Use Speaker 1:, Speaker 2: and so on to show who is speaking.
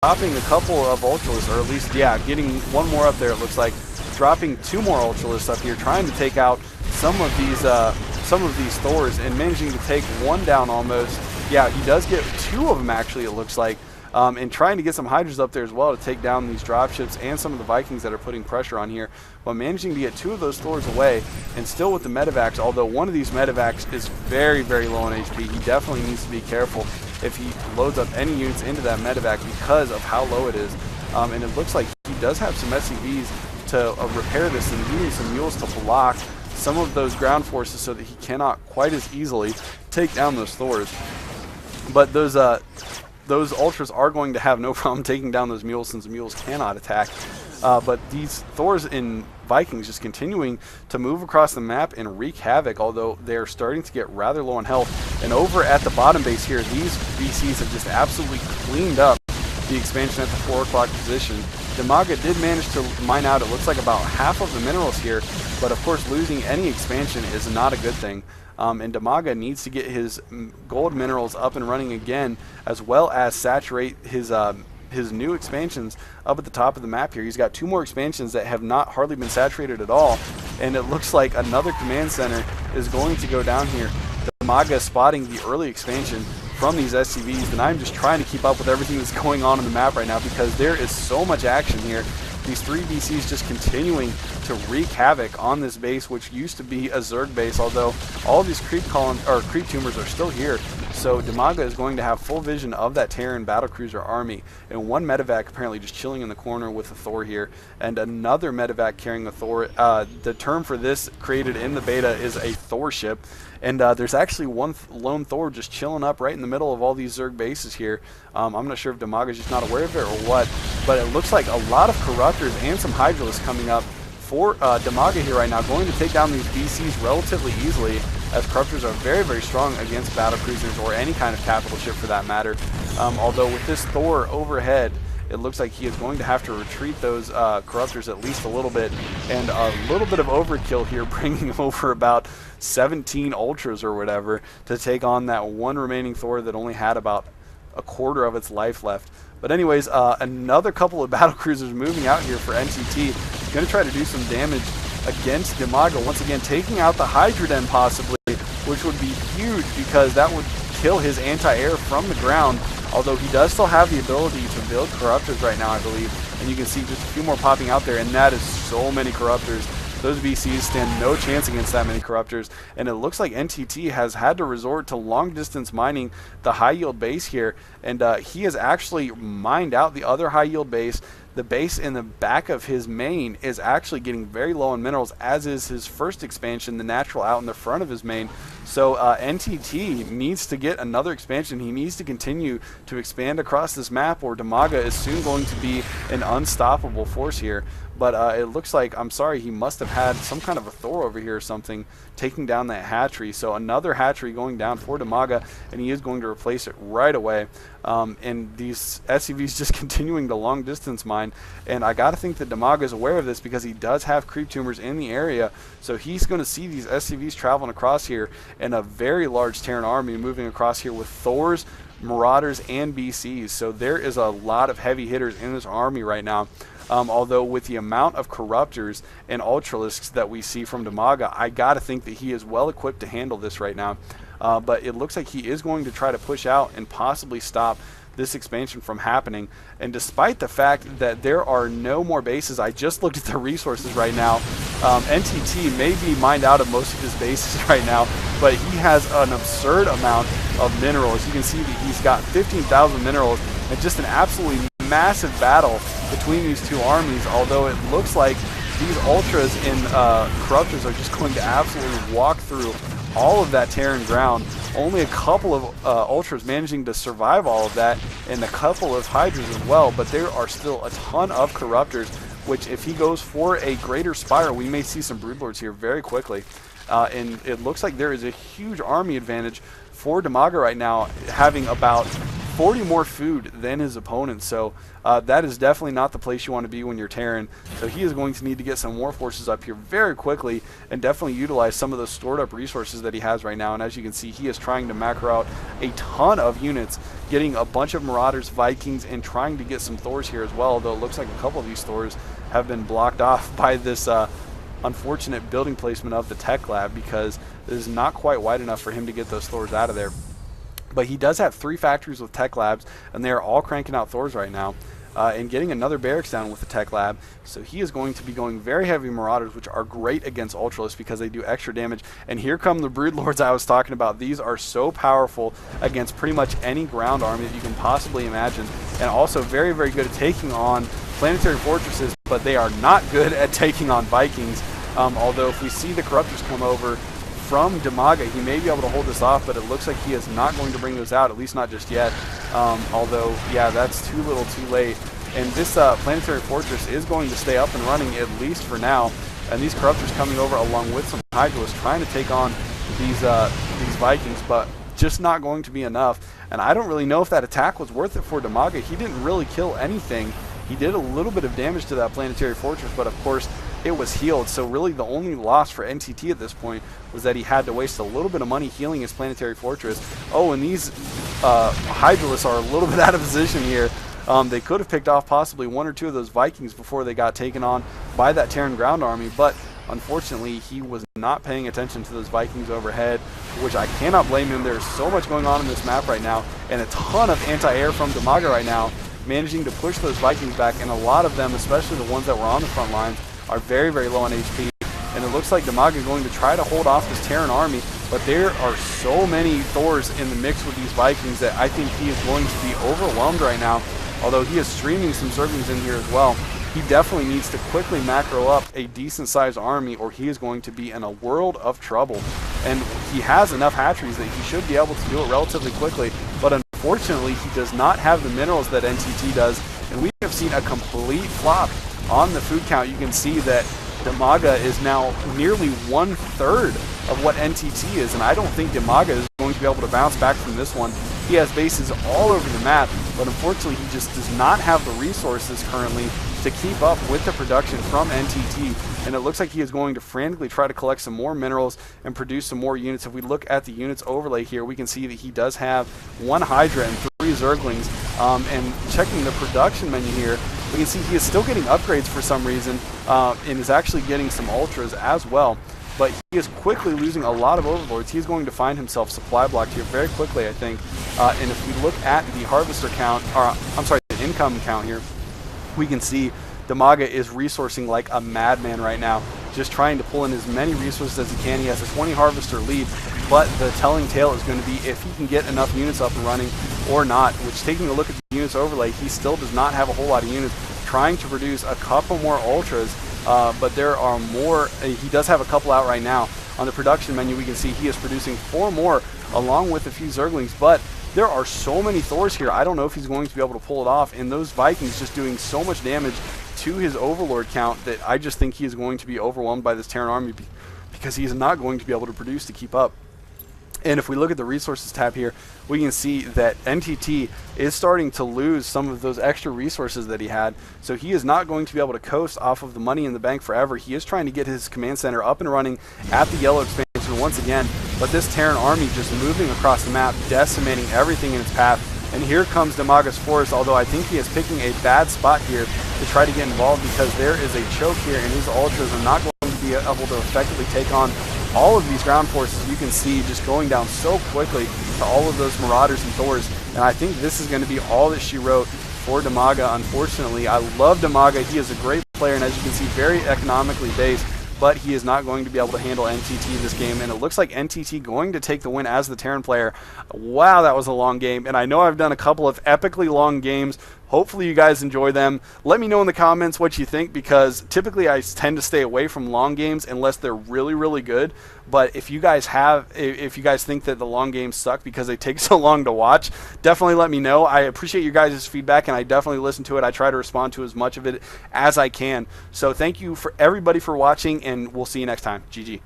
Speaker 1: dropping a couple of Ultralists, or at least, yeah, getting one more up there, it looks like. Dropping 2 more Ultralists up here, trying to take out some of these Thors, and managing to take one down almost. Yeah, he does get 2 of them, actually, it looks like. And trying to get some Hydras up there as well to take down these dropships and some of the Vikings that are putting pressure on here, but managing to get 2 of those Thors away, and still with the Medivacs, although one of these Medivacs is very, very low on HP. He definitely needs to be careful if he loads up any units into that Medivac because of how low it is. And it looks like he does have some SCVs to repair this, and he needs some mules to block some of those ground forces so that he cannot quite as easily take down those Thors. But those Ultras are going to have no problem taking down those mules, since the mules cannot attack. But these Thors and Vikings just continuing to move across the map and wreak havoc, although they're starting to get rather low on health. And over at the bottom base here, these VCs have just absolutely cleaned up the expansion at the 4 o'clock position. Dimaga did manage to mine out, it looks like, about half of the minerals here, but of course losing any expansion is not a good thing. And Dimaga needs to get his gold minerals up and running again, as well as saturate his new expansions up at the top of the map here. He's got 2 more expansions that have not hardly been saturated at all, and it looks like another command center is going to go down here. Dimaga spotting the early expansion from these SCVs, and I'm just trying to keep up with everything that's going on the map right now because there is so much action here. These 3 VCs just continuing to wreak havoc on this base, which used to be a Zerg base, although all of these creep tumors are still here. So Dimaga is going to have full vision of that Terran battlecruiser army, and one Medivac apparently just chilling in the corner with a Thor here, and another Medivac carrying a Thor. The term for this created in the beta is a Thor ship, and there's actually one lone Thor just chilling up right in the middle of all these Zerg bases here. I'm not sure if Dimaga is just not aware of it or what, but it looks like a lot of Corruptors and some Hydralisks coming up for Dimaga here right now, going to take down these VCs relatively easily, as Corruptors are very, very strong against battlecruisers or any kind of capital ship for that matter. Although with this Thor overhead, it looks like he is going to have to retreat those Corruptors at least a little bit, and a little bit of overkill here, bringing over about 17 Ultras or whatever to take on that one remaining Thor that only had about a quarter of its life left. But anyways, another couple of battlecruisers moving out here for NTT, going to try to do some damage against Dimaga, once again taking out the Hydra Den possibly, which would be huge because that would kill his anti-air from the ground, although he does still have the ability to build Corruptors right now, I believe, and you can see just a few more popping out there, and that is so many Corruptors. Those VCs stand no chance against that many Corruptors, and it looks like NTT has had to resort to long-distance mining the high-yield base here, and he has actually mined out the other high-yield base. The base in the back of his main is actually getting very low on minerals, as is his first expansion, the natural out in the front of his main. So NTT needs to get another expansion. He needs to continue to expand across this map, or Dimaga is soon going to be an unstoppable force here. But it looks like, I'm sorry, he must have had some kind of a Thor over here or something taking down that hatchery. So another hatchery going down for Dimaga, and he is going to replace it right away. And these SCVs just continuing to long distance mine, and I gotta think that Dimaga is aware of this because he does have creep tumors in the area, so he's going to see these SCVs traveling across here, and a very large Terran army moving across here with Thors, Marauders, and BCs. So there is a lot of heavy hitters in this army right now. Although with the amount of Corruptors and Ultralisks that we see from Dimaga, I gotta think that he is well equipped to handle this right now. But it looks like he is going to try to push out and possibly stop this expansion from happening. And despite the fact that there are no more bases, I just looked at the resources right now. NTT may be mined out of most of his bases right now, but he has an absurd amount of minerals. You can see that he's got 15,000 minerals, and just an absolutely massive battle between these two armies, although it looks like these Ultras and Corruptors are just going to absolutely walk through all of that Terran ground. Only a couple of Ultras managing to survive all of that, and a couple of Hydras as well, but there are still a ton of Corruptors, which if he goes for a greater spiral, we may see some Broodlords here very quickly. And it looks like there is a huge army advantage for Dimaga right now, having about 40 more food than his opponent. So that is definitely not the place you want to be when you're Terran. So he is going to need to get some more forces up here very quickly and definitely utilize some of those stored up resources that he has right now. And as you can see, he is trying to macro out a ton of units, getting a bunch of Marauders, Vikings, and trying to get some Thors here as well, though it looks like a couple of these Thors have been blocked off by this unfortunate building placement of the tech lab, because it is not quite wide enough for him to get those Thors out of there. But he does have 3 factories with tech labs, and they are all cranking out Thors right now. And getting another barracks down with the tech lab. So he is going to be going very heavy Marauders, which are great against Ultralists because they do extra damage. And here come the Broodlords I was talking about. These are so powerful against pretty much any ground army that you can possibly imagine. And also very, very good at taking on planetary fortresses, but they are not good at taking on Vikings. Although if we see the Corruptors come over from Dimaga, he may be able to hold this off, but it looks like he is not going to bring those out, at least not just yet. Although, yeah, that's too little too late. And this planetary fortress is going to stay up and running, at least for now. And these Corruptors coming over along with some Hydralisks trying to take on these Vikings, but just not going to be enough. And I don't really know if that attack was worth it for Dimaga. He didn't really kill anything. He did a little bit of damage to that planetary fortress, but of course it was healed. So really the only loss for NTT at this point was that he had to waste a little bit of money healing his planetary fortress. Oh, and these Hydralisks are a little bit out of position here. They could have picked off possibly 1 or 2 of those Vikings before they got taken on by that Terran ground army, but unfortunately he was not paying attention to those Vikings overhead, which I cannot blame him. There's so much going on in this map right now, and a ton of anti-air from Dimaga right now, managing to push those Vikings back, and a lot of them, especially the ones that were on the front lines, are very, very low on HP. And it looks like Dimaga is going to try to hold off this Terran army, but there are so many Thors in the mix with these Vikings that I think he is going to be overwhelmed right now, although he is streaming some Zerglings in here as well. He definitely needs to quickly macro up a decent-sized army, or he is going to be in a world of trouble. And he has enough hatcheries that he should be able to do it relatively quickly, but unfortunately he does not have the minerals that NTT does, and we have seen a complete flop on the food count. You can see that Dimaga is now nearly 1/3 of what NTT is, and I don't think Dimaga is going to be able to bounce back from this one. He has bases all over the map, but unfortunately he just does not have the resources currently to keep up with the production from NTT, and it looks like he is going to frantically try to collect some more minerals and produce some more units. If we look at the units overlay here, we can see that he does have 1 Hydra and 3 Zerglings, and checking the production menu here, we can see he is still getting upgrades for some reason, and is actually getting some Ultras as well. But he is quickly losing a lot of Overlords. He's going to find himself supply blocked here very quickly, I think. And if we look at the Harvester count, or I'm sorry, the income count here, we can see Dimaga is resourcing like a madman right now, just trying to pull in as many resources as he can. He has a 20 Harvester lead, but the telling tale is going to be if he can get enough units up and running or not, which, taking a look at the units overlay, he still does not have a whole lot of units, trying to produce a couple more Ultras. But there are more. He does have a couple out right now. On the production menu, we can see he is producing 4 more along with a few Zerglings, but there are so many Thors here. I don't know if he's going to be able to pull it off, and those Vikings just doing so much damage to his Overlord count that I just think he is going to be overwhelmed by this Terran army because he is not going to be able to produce to keep up. And if we look at the resources tab here, we can see that NTT is starting to lose some of those extra resources that he had. So he is not going to be able to coast off of the money in the bank forever. He is trying to get his command center up and running at the yellow expansion once again. But this Terran army just moving across the map, decimating everything in its path. And here comes Dimaga's force, although I think he is picking a bad spot here to try to get involved, because there is a choke here and his Ultras are not going to be able to effectively take on all of these ground forces. You can see just going down so quickly to all of those Marauders and Thors, and I think this is going to be all that she wrote for Dimaga, unfortunately. I love Dimaga. He is a great player, and as you can see, very economically based, but he is not going to be able to handle NTT this game, and it looks like NTT going to take the win as the Terran player. Wow, that was a long game, and I know I've done a couple of epically long games. Hopefully you guys enjoy them. Let me know in the comments what you think, because typically I tend to stay away from long games unless they're really, really good. But if you guys think that the long games suck because they take so long to watch, definitely let me know. I appreciate you guys' feedback, and I definitely listen to it. I try to respond to as much of it as I can. So thank you for everybody for watching, and we'll see you next time. GG.